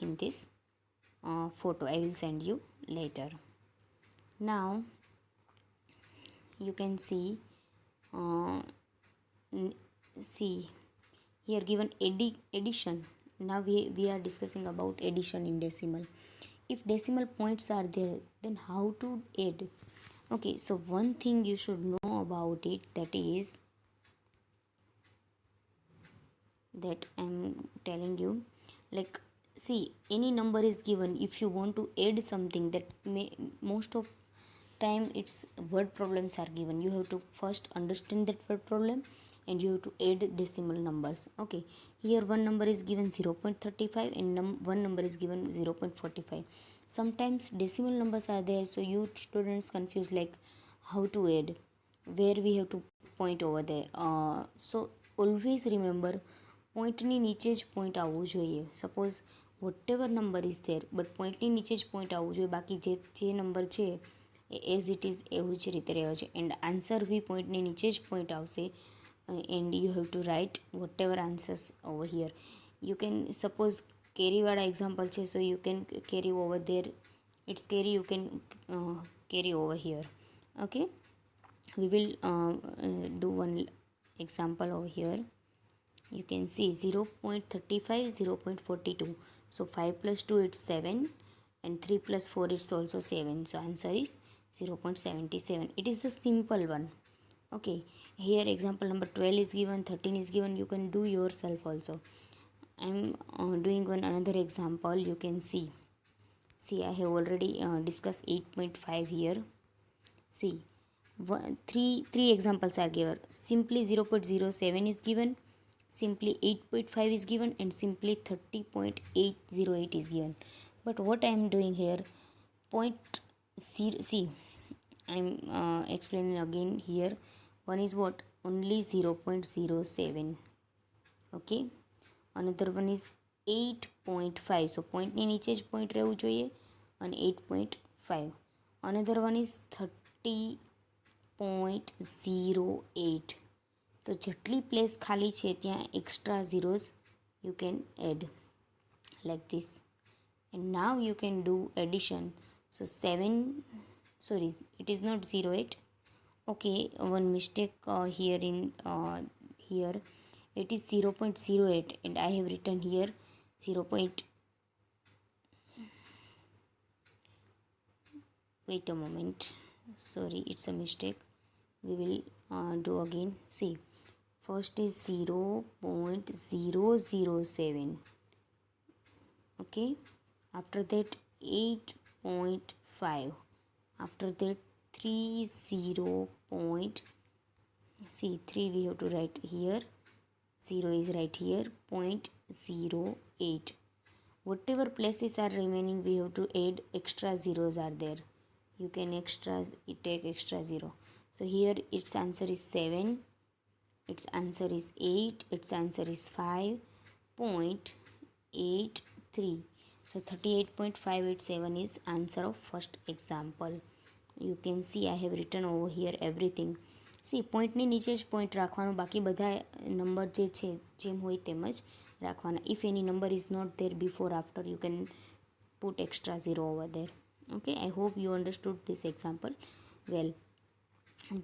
in this photo. I will send you later. Now you can see uh, see here given addition. Now we are discussing about addition in decimal. If decimal points are there, then how to add? Okay, so one thing you should know about it, that is that I'm telling you, like, see, any number is given. If you want to add something, that may most of time it's word problems are given, you have to first understand that word problem and you have to add decimal numbers. Okay, here one number is given 0.35 and one number is given 0.45. Sometimes decimal numbers are there, so you students confused like how to add, where we have to point over there. So always remember, પોઈન્ટની નીચે જ point આવવું જોઈએ. Suppose whatever number is there, but પોઈન્ટની નીચે જ point આવવું જોઈએ. બાકી જે નંબર છે એ એઝ ઇટ ઇઝ એવું જ રીતે રહ્યો છે. એન્ડ આન્સર બી પોઈન્ટની નીચે જ પોઈન્ટ આવશે. And you have to write whatever answers over here. You can suppose કેરીવાળા એક્ઝામ્પલ છે, so you can carry over there. It's carry, you can carry over here. Okay, we will do one example over here. You can see 0.35, 0.42. So 5 plus 2 it's 7 and 3 plus 4 it's also 7. So answer is 0.77. It is the simple one. Okay, here example number 12 is given, 13 is given. You can do yourself also. I'm doing one another example. You can see I have already discussed 8.5 here. See, three examples are given. Simply 0.07 is given, simply 8.5 is given, and simply 30.808 is given. But what I am doing here, point zero, see, I am explaining again here. One is what, only 0.07. Okay, another one is 8.5. So point ની નીચે જ point રહેવું જોઈએ અને 8.5. Another one is 30.08. તો જેટલી place ખાલી છે ત્યાં extra ઝીરોઝ you can add like this. And now you can do addition. So 7, sorry, it is not 08. Okay, one mistake here in here. It is 0.08 and I have written here 0. Wait a moment, sorry, it's a mistake. We will do again. See, first is 0.007. Okay, after that 8.5, after that 3 see, 3 we have to write here, 0 is right here, 0.08. Whatever places are remaining, we have to add extra zeros are there. You can take extra 0. So here its answer is 7, its answer is 8, its answer is 5.83. So 38.587 is answer of first example. You can see I have written over here everything. See, પોઈન્ટની નીચે જ point રાખવાનો, બાકી બધા number જે છે જેમ હોય તેમ જ રાખવાના. If any number is not there before, after, you can put extra 0 over there. Okay, I hope you understood this example well.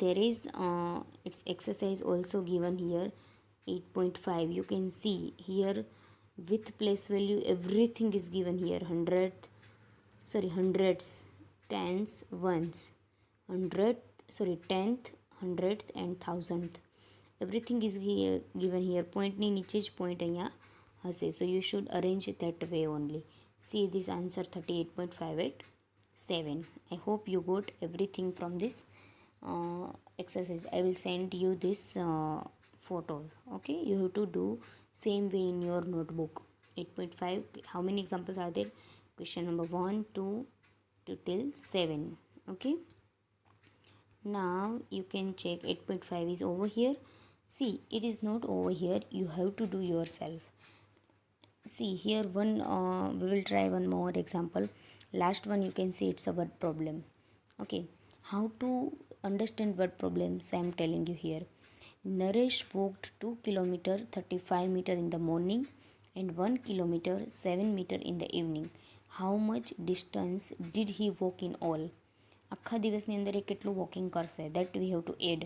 There is its exercise also given here, 8.5. You can see here with place value everything is given here. Hundredth, sorry, hundreds, tens, ones, tenth, hundredth and thousandth. Everything is given here. Point ની નીચે જ point અહીંયા હશે. So you should arrange it that way only. See this answer 38.587. I hope you got everything from this exercise. I will send you this photos. Okay, you have to do same way in your notebook. 8.5, how many examples are there? Question number 1, 2 till 7. Okay, now you can check 8.5 is over here. See, it is not over here, you have to do yourself. See here one we will try one more example. Last one, you can see it's a word problem. Okay, how to understand word problem? So I am telling you here. Naresh walked 2 km 35 meter in the morning and 1 kilometer 7 meter in the evening. How much distance did he walk in all? આખા દિવસની અંદર એ કેટલું walking કરશે, that we have to add.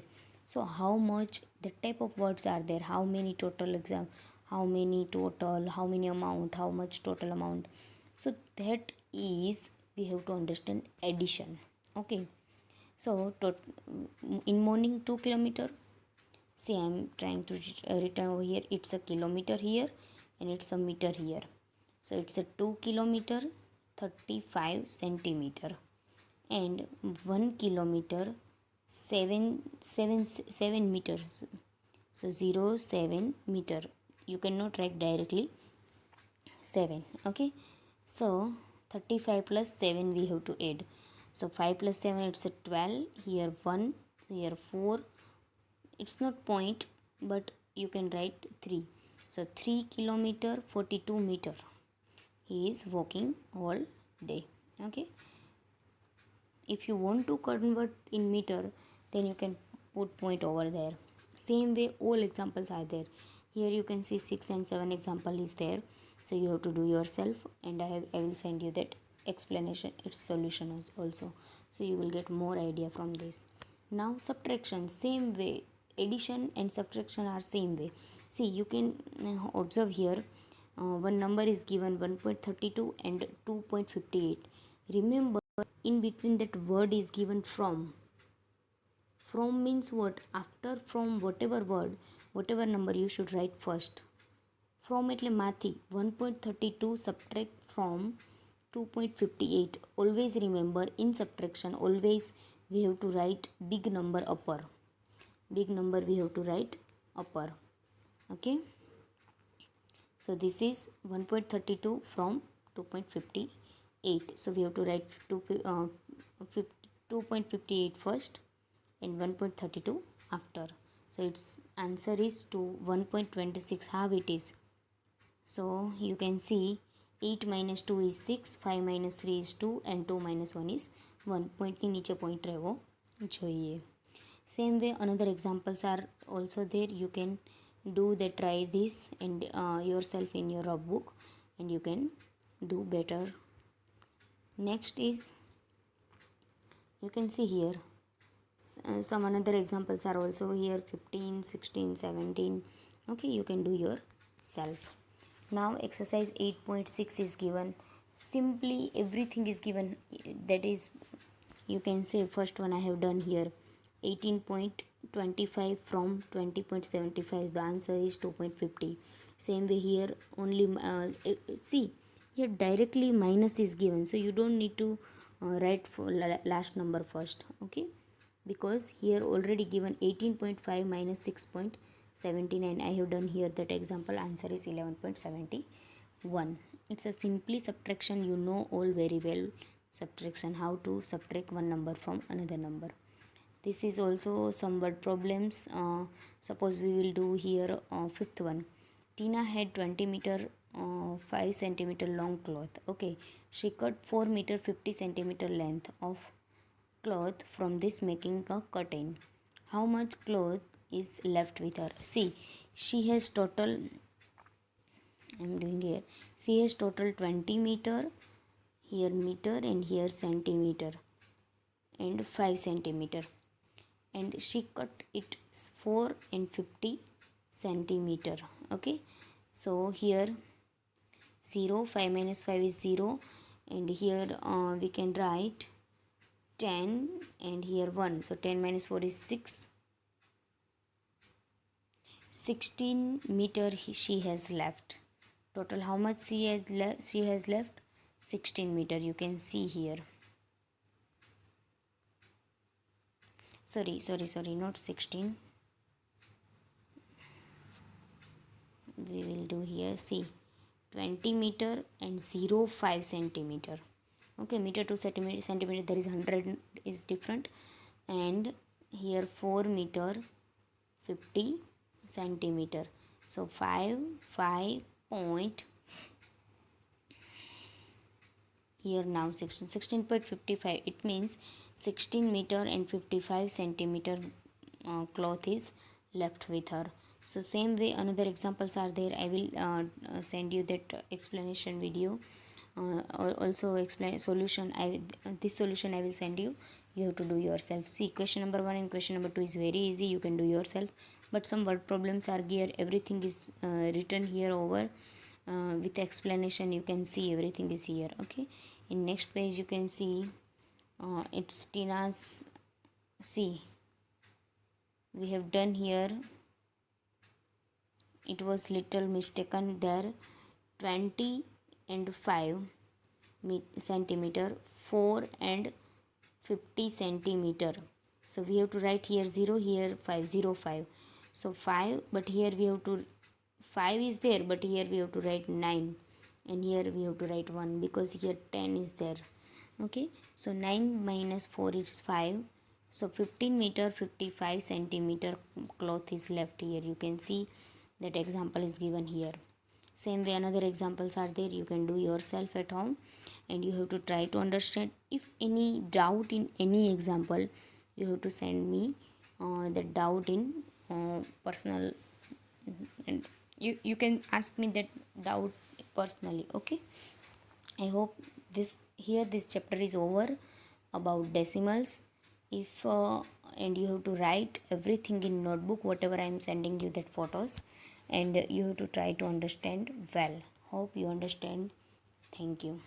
So how much the type of words are there, how many total exam, how many total, how many amount, how much total amount. So that is we have to understand addition. Okay, so in morning 2 kilometer, see I am trying to written over here, it's a kilometer here and it's a meter here, so it's a 2 kilometer 35 centimeter and 1 kilometer 7 meters, so 0.7 meter. You cannot write directly 7. Okay, so 35 plus 7 we have to add. So 5 plus 7, it's a 12. Here 1, here 4. It's not point, but you can write 3. So 3 kilometer 42 meter. He is walking all day. Okay, if you want to convert in meter, then you can put point over there. Same way all examples are there. Here you can see 6 and 7 example is there, so you have to do yourself, and I will send you that explanation, its solution also, so you will get more idea from this. Now subtraction, same way. Addition and subtraction are same way. See, you can observe here, one number is given 1.32 and 2.58. remember, in between that word is given from. From means what? After from whatever word, whatever number, you should write first. From એટલે માથી 1.32 subtract from 2.58. Always remember, in subtraction always we have to write big number upper. Big number we have to write upper. Okay, so this is 1.32 from 2.58. So we have to write 2.58 first and 1.32 after. So its answer is to 1.26. How it is? So you can see 8 minus 2 is 6, 5 minus 3 is 2 and 2 minus 1 is 1. Point ની નીચે point રહેવો જોઈએ. Same way another examples are also there. You can do that, try this and yourself in your book, and you can do better. Next is, you can see here some another examples are also here, 15, 16, 17. Okay, you can do yourself. Now exercise 8.6 is given. Simply everything is given, that is, you can say first one I have done here, 18.25 from 20.75. the answer is 2.50. Same way here, only see here directly minus is given, so you don't need to write for last number first. Okay, because here already given 18.5 minus 6.79. I have done here that example. Answer is 11.71. It's a simply subtraction. You know all very well subtraction, how to subtract one number from another number. This is also some word problems. Suppose we will do here fifth one. Tina had 20 meter 5 centimeter long cloth. Okay, she cut 4 meter 50 centimeter length of cloth from this, making a curtain. How much cloth is left with her? See, she has total, I'm doing here, she has total 20 meter, here meter and here centimeter and 5 centimeter, and she cut it 4 and 50 centimeter. Okay, so here 0, 5 minus 5 is 0, and here we can write 10 and here 1, so 10 minus 4 is 6. 16 meter she has left. Total how much she has left? 16 meter. You can see here, sorry, not 16. We will do here, see, 20 meter and 0.5 centimeter. Okay, meter to centimeter there is 100 is different, and here 4 meter 50 centimeter, so 5 point, here now 16.55. it means 16 meter and 55 centimeter cloth is left with her. So same way another examples are there. I will send you that explanation video. Also explain solution. This solution I will send you. You have to do yourself. See, question number 1 and question number 2 is very easy. You can do yourself. But some word problems are here. Everything is written here over with explanation. You can see everything is here. Okay. In next page you can see it's Tina's. See, we have done here. It was little mistaken there. 20 and 5 centimeter, 4 and 50 centimeter. So we have to write here 0, here 5, 0, 5. So 5, but here we have to 5 is there, but here we have to write 9, and here we have to write 1 because here 10 is there. Okay, so 9 minus 4 is 5. So 15 meter 55 centimeter cloth is left here. You can see that example is given here. Same way another examples are there. You can do yourself at home, and you have to try to understand. If any doubt in any example, you have to send me the doubt in personal, and you can ask me that doubt personally. Okay, I hope this chapter is over about decimals. If and you have to write everything in notebook whatever I am sending you that photos, and you have to try to understand well. Hope you understand. Thank you.